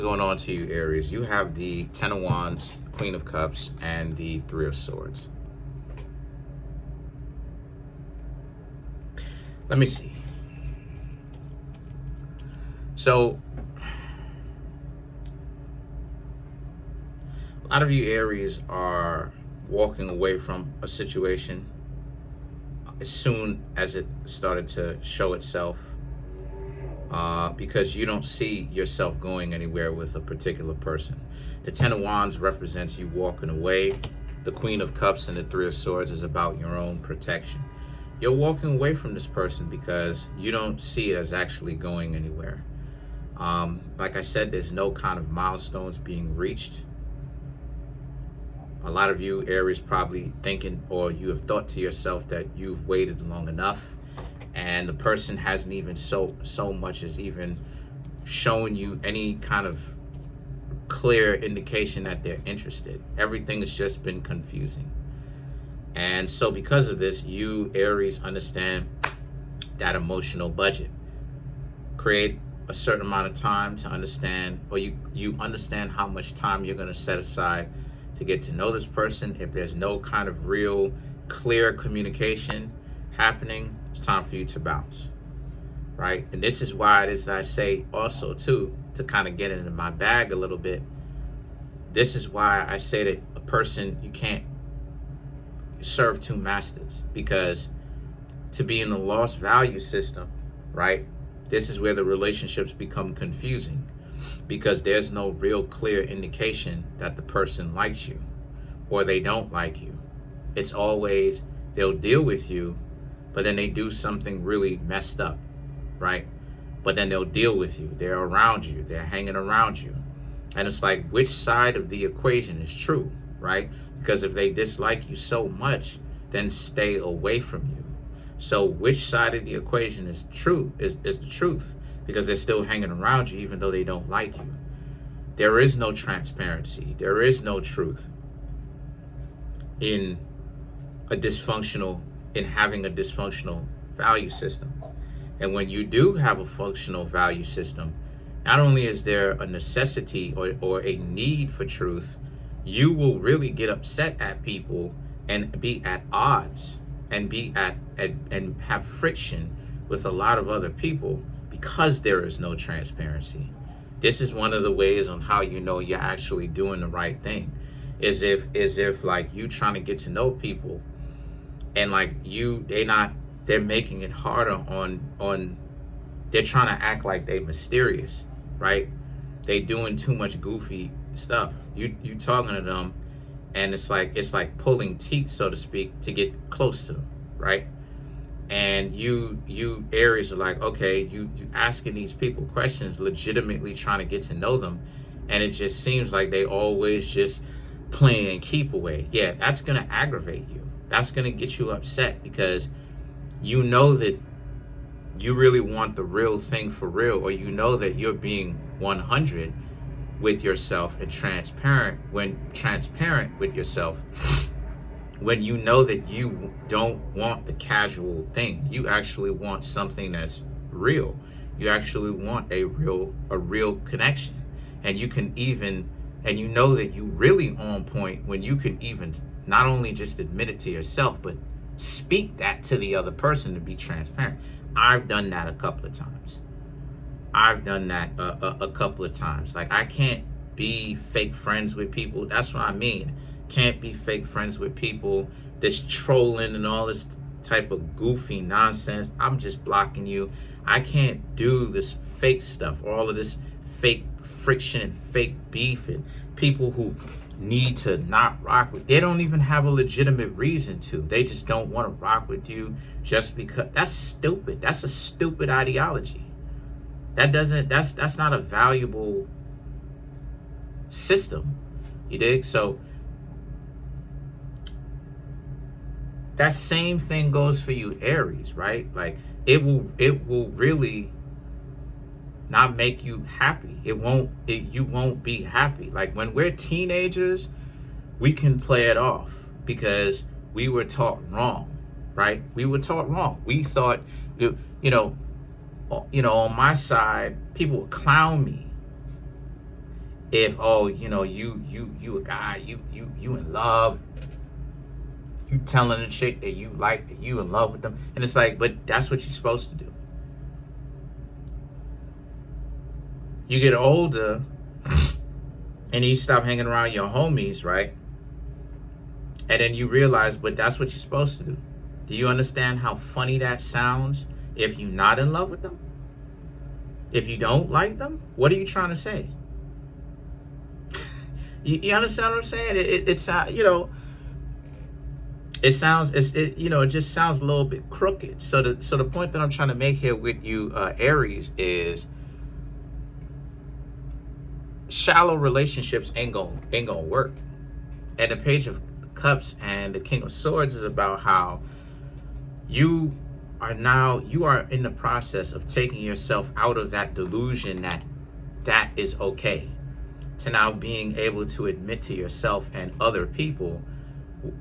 Going on to you, Aries. You have the Ten of Wands, Queen of Cups, and the Three of Swords. Let me see. So, a lot of you, Aries, are walking away from a situation as soon as it started to show itself. Because you don't see yourself going anywhere with a particular person. The Ten of Wands represents you walking away. The Queen of Cups and the Three of Swords is about your own protection. You're walking away from this person because you don't see it as actually going anywhere. Like I said, there's no kind of milestones being reached. A lot of you, Aries, probably thinking, or you have thought to yourself that you've waited long enough, and the person hasn't even so much as even showing you any kind of clear indication that they're interested. Everything has just been confusing. And so because of this, you, Aries, understand that emotional budget. Create a certain amount of time to understand, or you understand how much time you're going to set aside to get to know this person. If there's no kind of real clear communication happening, it's time for you to bounce, right? And this is why it is that I say also too, to kind of get into my bag a little bit, this is why I say that a person, you can't serve two masters, because to be in the lost value system, right, this is where the relationships become confusing, because there's no real clear indication that the person likes you or they don't like you. It's always they'll deal with you, but then they do something really messed up, right? But then they'll deal with you. They're around you. They're hanging around you. And it's like, which side of the equation is true, right? Because if they dislike you so much, then stay away from you. So which side of the equation is true, is the truth? Because they're still hanging around you even though they don't like you. There is no transparency. There is no truth in having a dysfunctional value system. And when you do have a functional value system, not only is there a necessity or a need for truth, you will really get upset at people and be at odds and be and have friction with a lot of other people because there is no transparency. This is one of the ways on how you know you're actually doing the right thing. Is if like you trying to get to know people, and like they're making it harder on they're trying to act like they mysterious, right? They doing too much goofy stuff. You talking to them, and it's like pulling teeth, so to speak, to get close to them, right? And you Aries are like, okay, you asking these people questions, legitimately trying to get to know them, and it just seems like they always just playing keep away. Yeah, that's gonna aggravate you. That's gonna get you upset, because you know that you really want the real thing for real, or you know that you're being 100 with yourself and transparent with yourself, when you know that you don't want the casual thing. You actually want something that's real. You actually want a real connection. And you can even, and you know that you really on point when you can even not only just admit it to yourself, but speak that to the other person to be transparent. I've done that a couple of times. A couple of times. Like, I can't be fake friends with people. That's what I mean. Can't be fake friends with people that's trolling and all this type of goofy nonsense. I'm just blocking you. I can't do this fake stuff, all of this fake friction and fake beef, and people who need to not rock with, they don't even have a legitimate reason to. They just don't want to rock with you just because. That's stupid. That's a stupid ideology. That's not a valuable system. You dig? So that same thing goes for you, Aries, right? Like, it will really not make you happy. You won't be happy. Like, when we're teenagers, we can play it off because we were taught wrong, right? We were taught wrong. We thought, on my side, people would clown me. If, oh, you a guy, you in love, you telling the chick that you like, that you in love with them, and it's like, but that's what you're supposed to do. You get older and you stop hanging around your homies, right? And then you realize, but that's what you're supposed to do. Do you understand how funny that sounds if you're not in love with them? If you don't like them, what are you trying to say? you understand what I'm saying? It sounds, it sounds, it just sounds a little bit crooked. So the point that I'm trying to make here with you, Aries, is shallow relationships ain't gonna work. And the Page of Cups and the King of Swords is about how you are in the process of taking yourself out of that delusion that is okay, to now being able to admit to yourself and other people,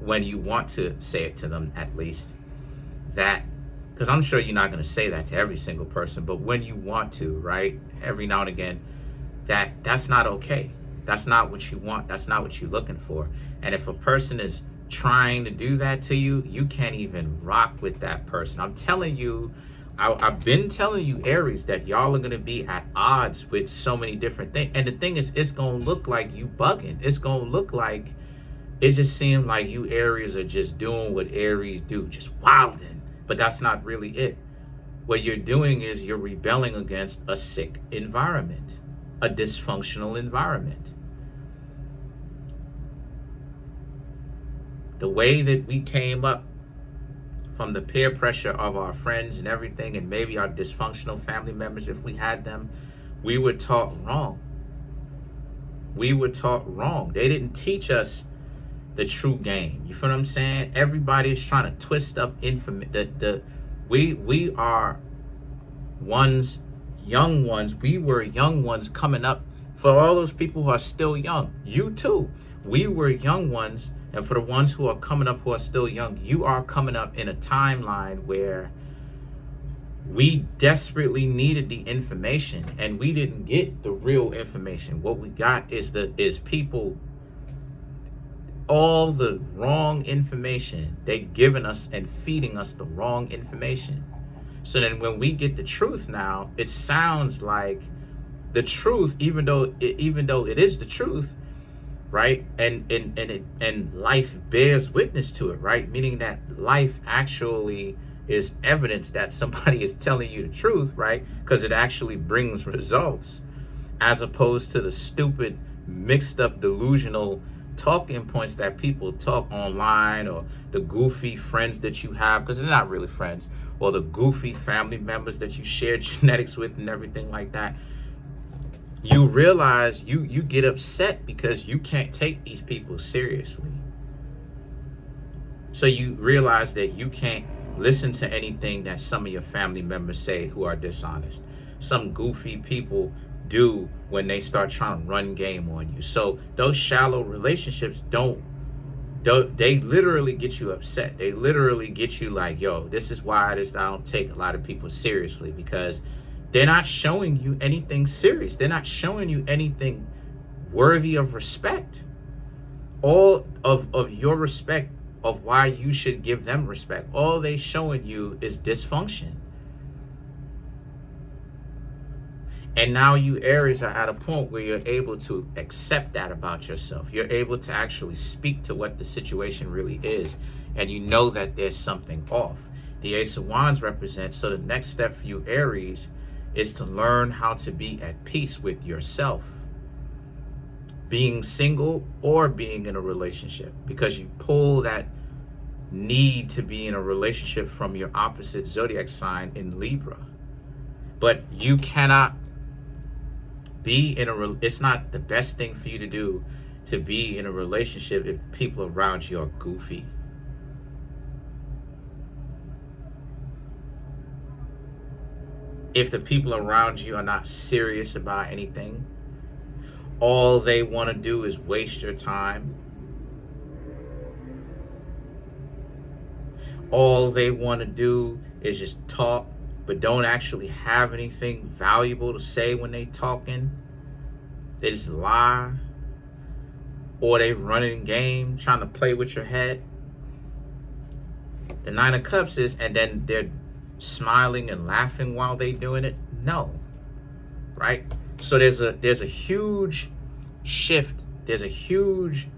when you want to say it to them at least, that, because I'm sure you're not going to say that to every single person, but when you want to, right, every now and again, that's not okay. That's not what you want. That's not what you're looking for. And if a person is trying to do that to you, you can't even rock with that person. I'm telling you, I've been telling you, Aries, that y'all are going to be at odds with so many different things. And the thing is, it's going to look like you bugging. It's going to look like, it just seems like you Aries are just doing what Aries do, just wilding. But that's not really it. What you're doing is you're rebelling against a sick environment, a dysfunctional environment. The way that we came up from the peer pressure of our friends and everything, and maybe our dysfunctional family members, if we had them, we were taught wrong. We were taught wrong. They didn't teach us the true game. You feel what I'm saying? Everybody is trying to twist up information. We are young ones. We were young ones coming up. For all those people who are still young, you too. We were young ones. And for the ones who are coming up who are still young, you are coming up in a timeline where we desperately needed the information, and we didn't get the real information. What we got is people, all the wrong information. They giving us and feeding us the wrong information. So then when we get the truth now, it sounds like the truth, even though it is the truth, right? And life bears witness to it, right? Meaning that life actually is evidence that somebody is telling you the truth, right? Because it actually brings results, as opposed to the stupid, mixed up, delusional talking points that people talk online, or the goofy friends that you have, because they're not really friends, or the goofy family members that you share genetics with and everything like that. You realize you get upset because you can't take these people seriously. So you realize that you can't listen to anything that some of your family members say who are dishonest. Some goofy people do when they start trying to run game on you. So those shallow relationships they literally get you upset. They literally get you like, yo, this is why I don't take a lot of people seriously, because they're not showing you anything serious. They're not showing you anything worthy of respect. All of your respect, of why you should give them respect, all they showing you is dysfunction. And now you Aries are at a point where you're able to accept that about yourself. You're able to actually speak to what the situation really is. And you know that there's something off. The Ace of Wands represents, so the next step for you Aries is to learn how to be at peace with yourself, being single or being in a relationship, because you pull that need to be in a relationship from your opposite zodiac sign in Libra. But you cannot be in it's not the best thing for you to do to be in a relationship if people around you are goofy. If the people around you are not serious about anything, all they want to do is waste your time. All they want to do is just talk, but don't actually have anything valuable to say when they talking. They just lie, or they running game, trying to play with your head. The Nine of Cups is, and then they're smiling and laughing while they doing it. No, right? So there's a huge shift. There's a huge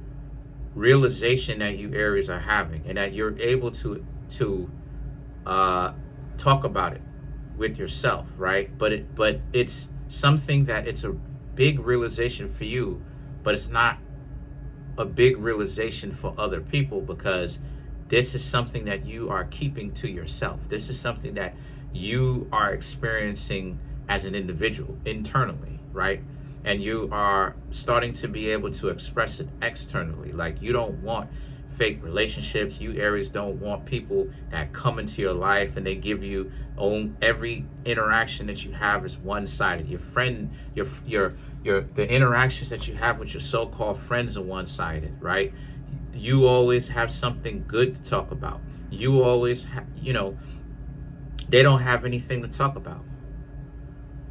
realization that you Aries are having, and that you're able to talk about it with yourself, right? But it's something that it's a big realization for you, but it's not a big realization for other people, because this is something that you are keeping to yourself. This is something that you are experiencing as an individual internally, right? And you are starting to be able to express it externally. Like, you don't want fake relationships. You Aries don't want people that come into your life and they give you every interaction that you have is one-sided. Your friend, the interactions that you have with your so-called friends are one-sided, right? You always have something good to talk about. You always they don't have anything to talk about.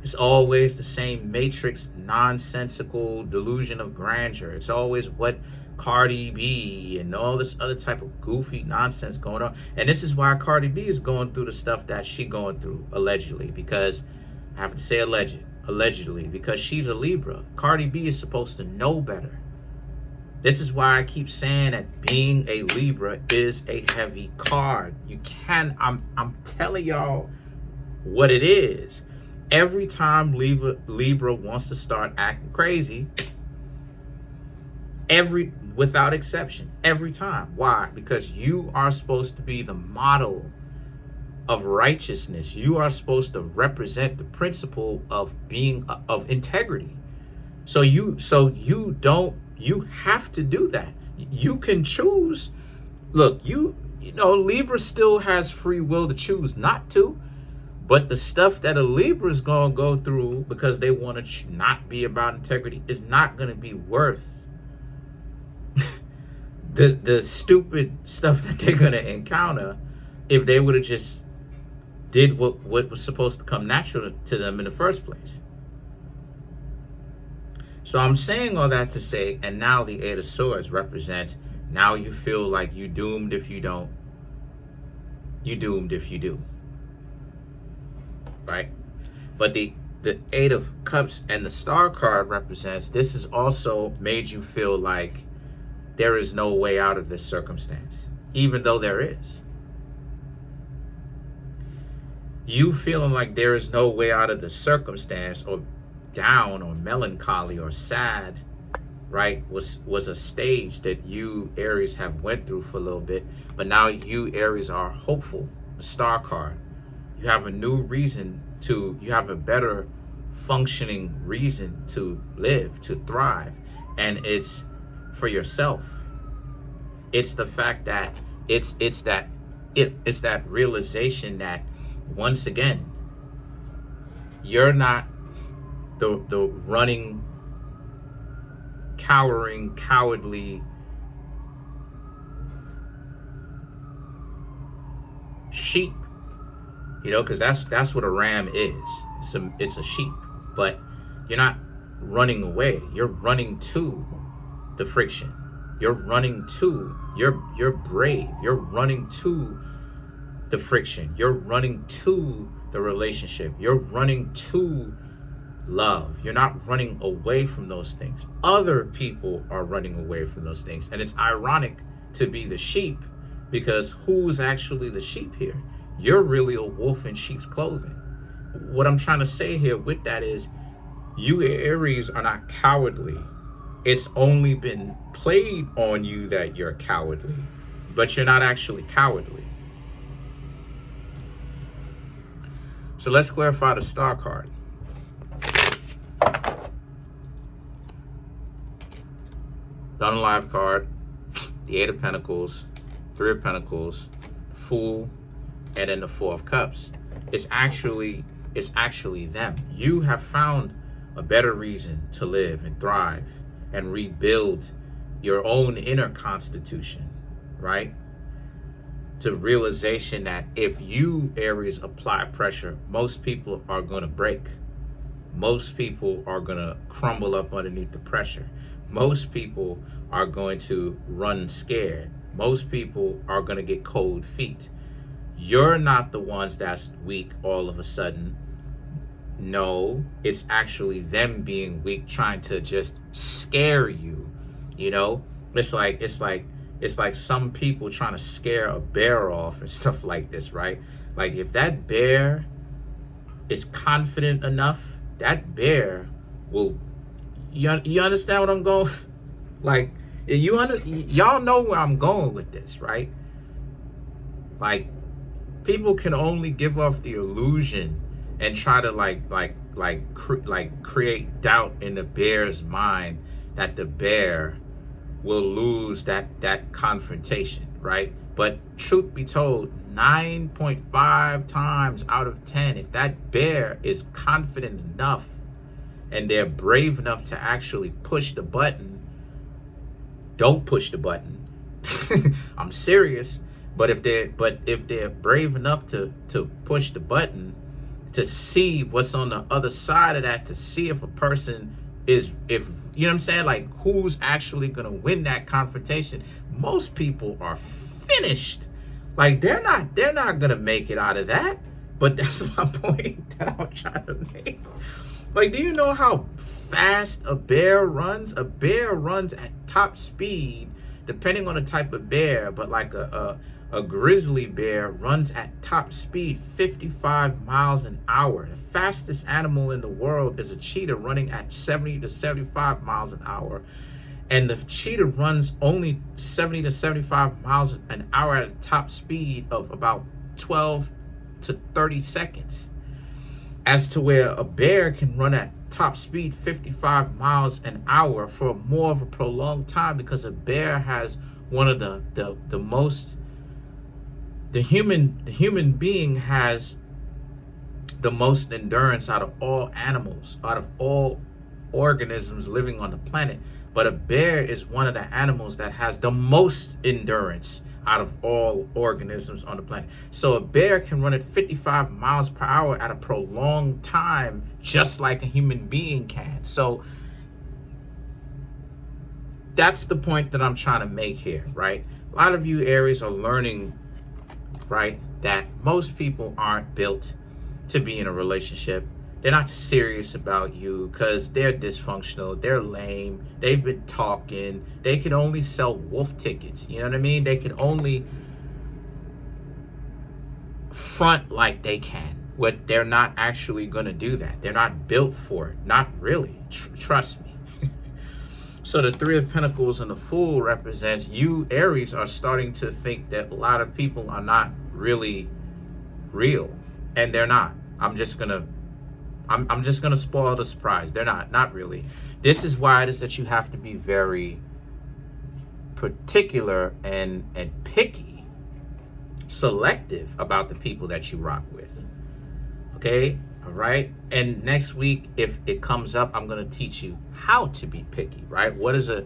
It's always the same matrix, nonsensical delusion of grandeur. It's always what Cardi B and all this other type of goofy nonsense going on. And this is why Cardi B is going through the stuff that she going through, allegedly, because I have to say allegedly, because she's a Libra. Cardi B is supposed to know better. This is why I keep saying that being a Libra is a heavy card. I'm telling y'all what it is. Every time Libra wants to start acting crazy, without exception, every time. Why? Because you are supposed to be the model of righteousness. You are supposed to represent the principle of being of integrity. So you have to do that. You can choose. Look, Libra still has free will to choose not to. But the stuff that a Libra is going to go through because they want to not be about integrity is not going to be worth the stupid stuff that they're going to encounter if they would have just did what was supposed to come natural to them in the first place. So I'm saying all that to say, and now the Eight of Swords represents, now you feel like you doomed if you don't. You doomed if you do. Right? But the Eight of Cups and the Star card represents, this has also made you feel like there is no way out of this circumstance, even though there is. You feeling like there is no way out of the circumstance, or down, or melancholy, or sad, right, was a stage that you Aries have went through for a little bit. But now you Aries are hopeful. The Star card. You have a new reason you have a better functioning reason to live, to thrive. And it's for yourself. It's the fact that it's that realization that, once again, you're not the running, cowering, cowardly sheep. Because that's what a ram is. It's a sheep. But you're not running away. You're running to the friction. You're running to, you're brave. You're running to the friction. You're running to the relationship. You're running to love. You're not running away from those things. Other people are running away from those things. And it's ironic to be the sheep, because who's actually the sheep here? You're really a wolf in sheep's clothing. What I'm trying to say here with that is, you Aries are not cowardly. It's only been played on you that you're cowardly, but you're not actually cowardly. So let's clarify the Star card. The Unalive card, the Eight of Pentacles, Three of Pentacles, Fool, and then the Four of Cups. It's actually them. You have found a better reason to live and thrive and rebuild your own inner constitution, right? To realization that if you Aries apply pressure, most people are going to break. Most people are going to crumble up underneath the pressure. Most people are going to run scared. Most people are going to get cold feet. You're not the ones that's weak all of a sudden. No, it's actually them being weak, trying to just scare you. You know, it's like some people trying to scare a bear off and stuff like this, right? Like if that bear is confident enough, that bear will. You understand what I'm going? Like y'all know where I'm going with this, right? Like people can only give off the illusion and try to create doubt in the bear's mind that the bear will lose that confrontation, right? But truth be told, 9.5 times out of 10, if that bear is confident enough and they're brave enough to actually push the button, don't push the button. I'm serious. But if they're brave enough to push the button, to see what's on the other side of that, to see if a person is, if you know what I'm saying, like who's actually gonna win that confrontation, most people are finished. Like they're not gonna make it out of that. But that's my point that I'm trying to make. Like, do you know how fast a bear runs? A bear runs at top speed, depending on the type of bear, but like a grizzly bear runs at top speed 55 miles an hour. The fastest animal in the world is a cheetah running at 70 to 75 miles an hour. And the cheetah runs only 70 to 75 miles an hour at a top speed of about 12 to 30 seconds. As to where a bear can run at top speed 55 miles an hour for more of a prolonged time, because a bear has one of the most, the human being has the most endurance out of all animals, out of all organisms living on the planet. But a bear is one of the animals that has the most endurance out of all organisms on the planet. So a bear can run at 55 miles per hour at a prolonged time, just like a human being can. So that's the point that I'm trying to make here, right? A lot of you Aries are learning, right, that most people aren't built to be in a relationship. They're not serious about you because they're dysfunctional, they're lame, they've been talking, they can only sell wolf tickets, you know what I mean? They can only front like they can, but they're not actually going to do that. They're not built for it, not really, trust me. So the Three of Pentacles and the Fool represents you Aries are starting to think that a lot of people are not really real, and they're not. I'm just gonna spoil the surprise. They're not really. This is why it is that you have to be very particular and picky, selective about the people that you rock with. Okay? All right? And next week, if it comes up, I'm going to teach you how to be picky, right? What is a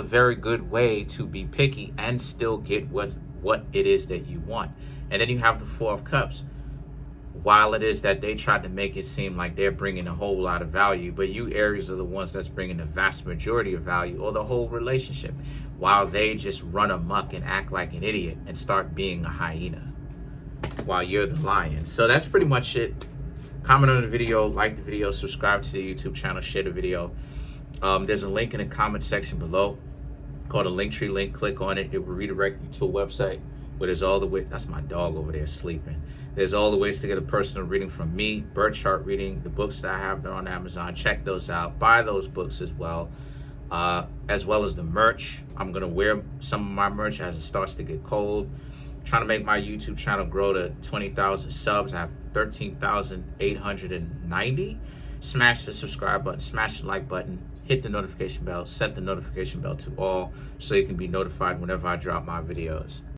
very good way to be picky and still get with what it is that you want. And then you have the Four of Cups. While it is that they tried to make it seem like they're bringing a whole lot of value, but you Aries are the ones that's bringing the vast majority of value, or the whole relationship, while they just run amok and act like an idiot and start being a hyena while you're the lion. So that's pretty much it. Comment on the video, like the video, subscribe to the YouTube channel, share the video. There's a link in the comment section below called a Linktree link. Click on it. It will redirect you to a website where there's all the way. That's my dog over there sleeping. There's all the ways to get a personal reading from me, birth chart reading, the books that I have there on Amazon. Check those out. Buy those books as well as the merch. I'm going to wear some of my merch as it starts to get cold. I'm trying to make my YouTube channel grow to 20,000 subs. I have 13,890. Smash the subscribe button, smash the like button, hit the notification bell, set the notification bell to all so you can be notified whenever I drop my videos.